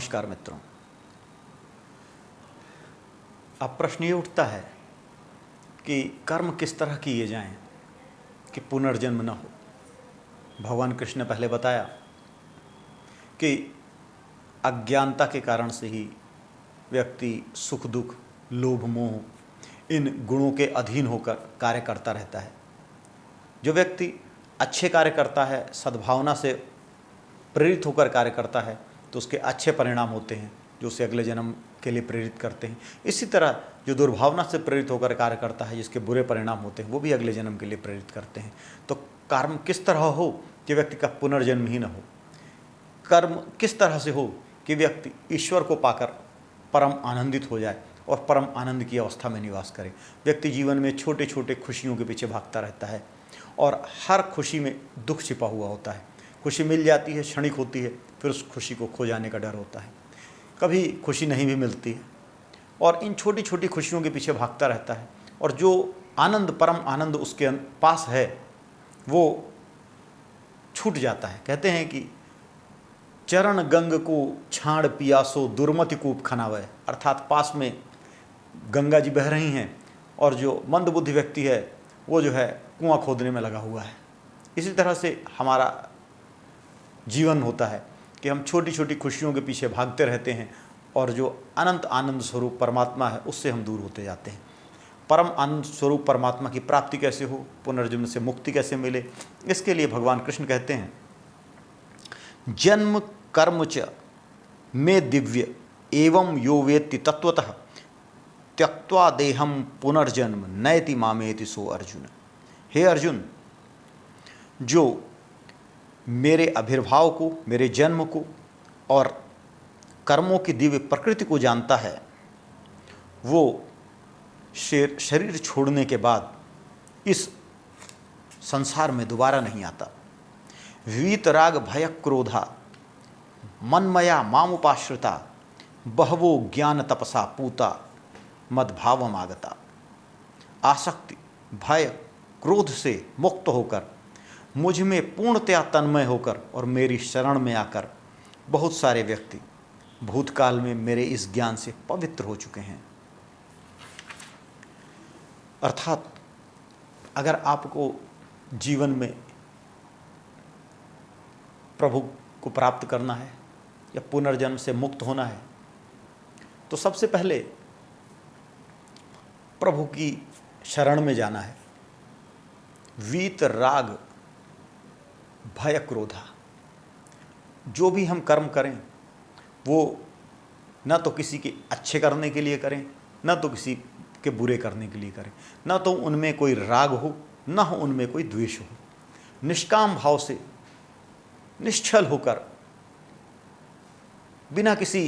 नमस्कार मित्रों। अब प्रश्न ये उठता है कि कर्म किस तरह किए जाएं कि पुनर्जन्म न हो। भगवान कृष्ण ने पहले बताया कि अज्ञानता के कारण से ही व्यक्ति सुख दुख लोभ मोह इन गुणों के अधीन होकर कार्य करता रहता है। जो व्यक्ति अच्छे कार्य करता है, सद्भावना से प्रेरित होकर कार्य करता है, तो उसके अच्छे परिणाम होते हैं जो उसे अगले जन्म के लिए प्रेरित करते हैं। इसी तरह जो दुर्भावना से प्रेरित होकर कार्य करता है, जिसके बुरे परिणाम होते हैं, वो भी अगले जन्म के लिए प्रेरित करते हैं। तो कर्म किस तरह हो कि व्यक्ति का पुनर्जन्म ही न हो। कर्म किस तरह से हो कि व्यक्ति ईश्वर को पाकर परम आनंदित हो जाए और परम आनंद की अवस्था में निवास करे। व्यक्ति जीवन में छोटे छोटे खुशियों के पीछे भागता रहता है और हर खुशी में दुख छिपा हुआ होता है। खुशी मिल जाती है, क्षणिक होती है, फिर उस खुशी को खो जाने का डर होता है। कभी खुशी नहीं भी मिलती है और इन छोटी छोटी खुशियों के पीछे भागता रहता है और जो आनंद, परम आनंद उसके पास है, वो छूट जाता है। कहते हैं कि चरण गंग को छाड़ पियासो दुर्मति कूप खनावै, अर्थात पास में गंगा जी बह रही हैं और जो मंदबुद्धि व्यक्ति है वो जो है कुआं खोदने में लगा हुआ है। इसी तरह से हमारा जीवन होता है कि हम छोटी छोटी खुशियों के पीछे भागते रहते हैं और जो अनंत आनंद स्वरूप परमात्मा है उससे हम दूर होते जाते हैं। परम आनंद स्वरूप परमात्मा की प्राप्ति कैसे हो, पुनर्जन्म से मुक्ति कैसे मिले, इसके लिए भगवान कृष्ण कहते हैं, जन्म कर्म च मे दिव्य एवं यो वेत्ति तत्वतः त्यक्त्वा देहम पुनर्जन्म नयति मामेति सो अर्जुन। हे अर्जुन, जो मेरे आविर्भाव को, मेरे जन्म को और कर्मों की दिव्य प्रकृति को जानता है, वो शरीर छोड़ने के बाद इस संसार में दोबारा नहीं आता। वीतराग भय क्रोधा मनमया मामुपाश्रिता बहवो ज्ञान तपसा पूता मद्भावमागता। आसक्ति, भय, क्रोध से मुक्त होकर, मुझ में पूर्णतया तन्मय होकर और मेरी शरण में आकर बहुत सारे व्यक्ति भूतकाल में मेरे इस ज्ञान से पवित्र हो चुके हैं। अर्थात अगर आपको जीवन में प्रभु को प्राप्त करना है या पुनर्जन्म से मुक्त होना है, तो सबसे पहले प्रभु की शरण में जाना है। वीत राग भय क्रोधा, जो भी हम कर्म करें वो न तो किसी के अच्छे करने के लिए करें, न तो किसी के बुरे करने के लिए करें, न तो उनमें कोई राग हो, न हो उनमें कोई द्वेष हो। निष्काम भाव से, निश्चल होकर, बिना किसी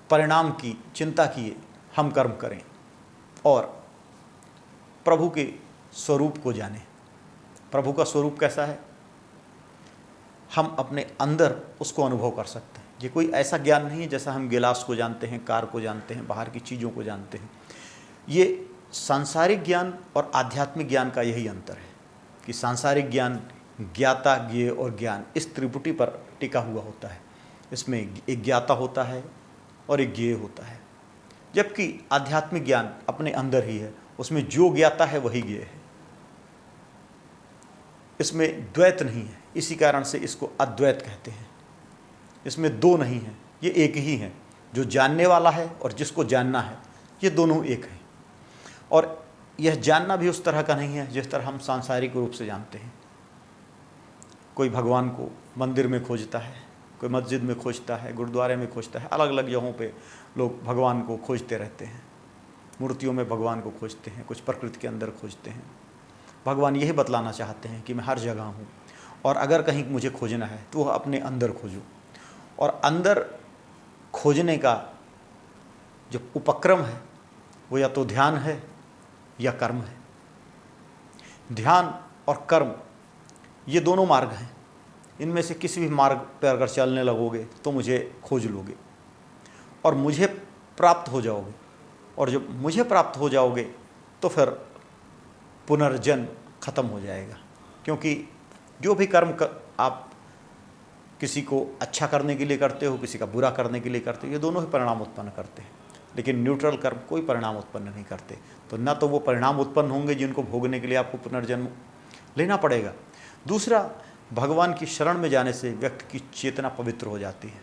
परिणाम की चिंता किए हम कर्म करें और प्रभु के स्वरूप को जानें। प्रभु का स्वरूप कैसा है, हम अपने अंदर उसको अनुभव कर सकते हैं। ये कोई ऐसा ज्ञान नहीं है जैसा हम गिलास को जानते हैं, कार को जानते हैं, बाहर की चीज़ों को जानते हैं। ये सांसारिक ज्ञान और आध्यात्मिक ज्ञान का यही अंतर है कि सांसारिक ज्ञान ज्ञाता, ज्ञेय और ज्ञान, इस त्रिपुटी पर टिका हुआ होता है। इसमें एक ज्ञाता होता है और एक ज्ञेय होता है, जबकि आध्यात्मिक ज्ञान अपने अंदर ही है, उसमें जो ज्ञाता है वही ज्ञेय है। इसमें द्वैत नहीं है, इसी कारण से इसको अद्वैत कहते हैं। इसमें दो नहीं है, ये एक ही है। जो जानने वाला है और जिसको जानना है, ये दोनों एक हैं। और यह जानना भी उस तरह का नहीं है जिस तरह हम सांसारिक रूप से जानते हैं। कोई भगवान को मंदिर में खोजता है, कोई मस्जिद में खोजता है, गुरुद्वारे में खोजता है, अलग अलग जगहों पे लोग भगवान को खोजते रहते हैं। मूर्तियों में भगवान को खोजते हैं, कुछ प्रकृति के अंदर खोजते हैं। भगवान यही बतलाना चाहते हैं कि मैं हर जगह हूँ और अगर कहीं मुझे खोजना है तो वह अपने अंदर खोजो। और अंदर खोजने का जो उपक्रम है वो या तो ध्यान है या कर्म है। ध्यान और कर्म ये दोनों मार्ग हैं। इनमें से किसी भी मार्ग पर अगर चलने लगोगे तो मुझे खोज लोगे और मुझे प्राप्त हो जाओगे। और जब मुझे प्राप्त हो जाओगे तो फिर पुनर्जन्म खत्म हो जाएगा, क्योंकि जो भी कर्म आप किसी को अच्छा करने के लिए करते हो, किसी का बुरा करने के लिए करते हो, ये दोनों ही परिणाम उत्पन्न करते हैं। लेकिन न्यूट्रल कर्म कोई परिणाम उत्पन्न नहीं करते। तो न तो वो परिणाम उत्पन्न होंगे जिनको भोगने के लिए आपको पुनर्जन्म लेना पड़ेगा। दूसरा, भगवान की शरण में जाने से व्यक्ति की चेतना पवित्र हो जाती है।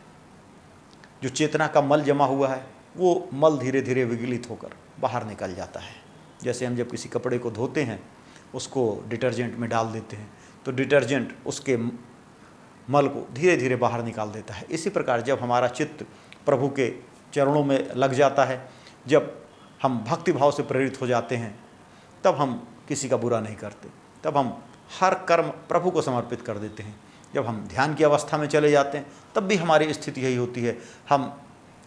जो चेतना का मल जमा हुआ है वो मल धीरे धीरे विगलित होकर बाहर निकल जाता है। जैसे हम जब किसी कपड़े को धोते हैं, उसको डिटर्जेंट में डाल देते हैं, तो डिटर्जेंट उसके मल को धीरे धीरे बाहर निकाल देता है। इसी प्रकार जब हमारा चित्त प्रभु के चरणों में लग जाता है, जब हम भक्ति भाव से प्रेरित हो जाते हैं, तब हम किसी का बुरा नहीं करते, तब हम हर कर्म प्रभु को समर्पित कर देते हैं। जब हम ध्यान की अवस्था में चले जाते हैं तब भी हमारी स्थिति यही होती है, हम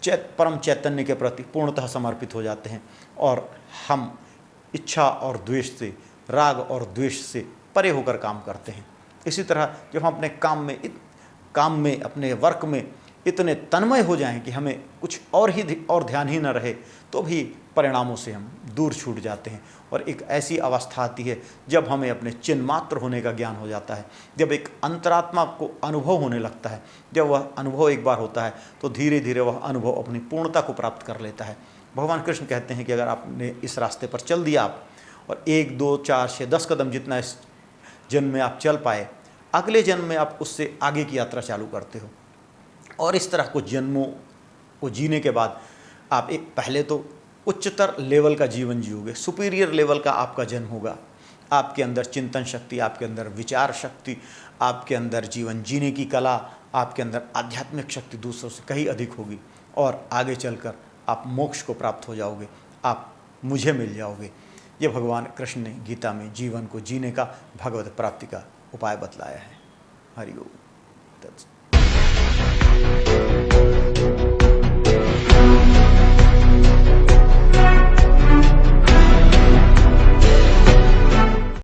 परम चैतन्य के प्रति पूर्णतः समर्पित हो जाते हैं और हम इच्छा और द्वेष से, राग और द्वेष से परे होकर काम करते हैं। इसी तरह जब हम अपने काम में अपने वर्क में इतने तन्मय हो जाएं कि हमें कुछ और ध्यान ही न रहे, तो भी परिणामों से हम दूर छूट जाते हैं। और एक ऐसी अवस्था आती है जब हमें अपने चिन्ह मात्र होने का ज्ञान हो जाता है, जब एक अंतरात्मा को अनुभव होने लगता है। जब वह अनुभव एक बार होता है तो धीरे धीरे वह अनुभव अपनी पूर्णता को प्राप्त कर लेता है। भगवान कृष्ण कहते हैं कि अगर आपने इस रास्ते पर चल दिया आप, और 1, 2, 4, 6, 10 कदम जितना इस जन्म में आप चल पाए, अगले जन्म में आप उससे आगे की यात्रा चालू करते हो। और इस तरह कुछ जन्मों को जीने के बाद आप एक पहले तो उच्चतर लेवल का जीवन जियोगे, सुपीरियर लेवल का आपका जन्म होगा। आपके अंदर चिंतन शक्ति, आपके अंदर विचार शक्ति, आपके अंदर जीवन जीने की कला, आपके अंदर आध्यात्मिक शक्ति दूसरों से कहीं अधिक होगी। और आगे चलकर आप मोक्ष को प्राप्त हो जाओगे, आप मुझे मिल जाओगे। ये भगवान कृष्ण ने गीता में जीवन को जीने का, भगवत प्राप्ति का उपाय बतलाया है। हरि ओम।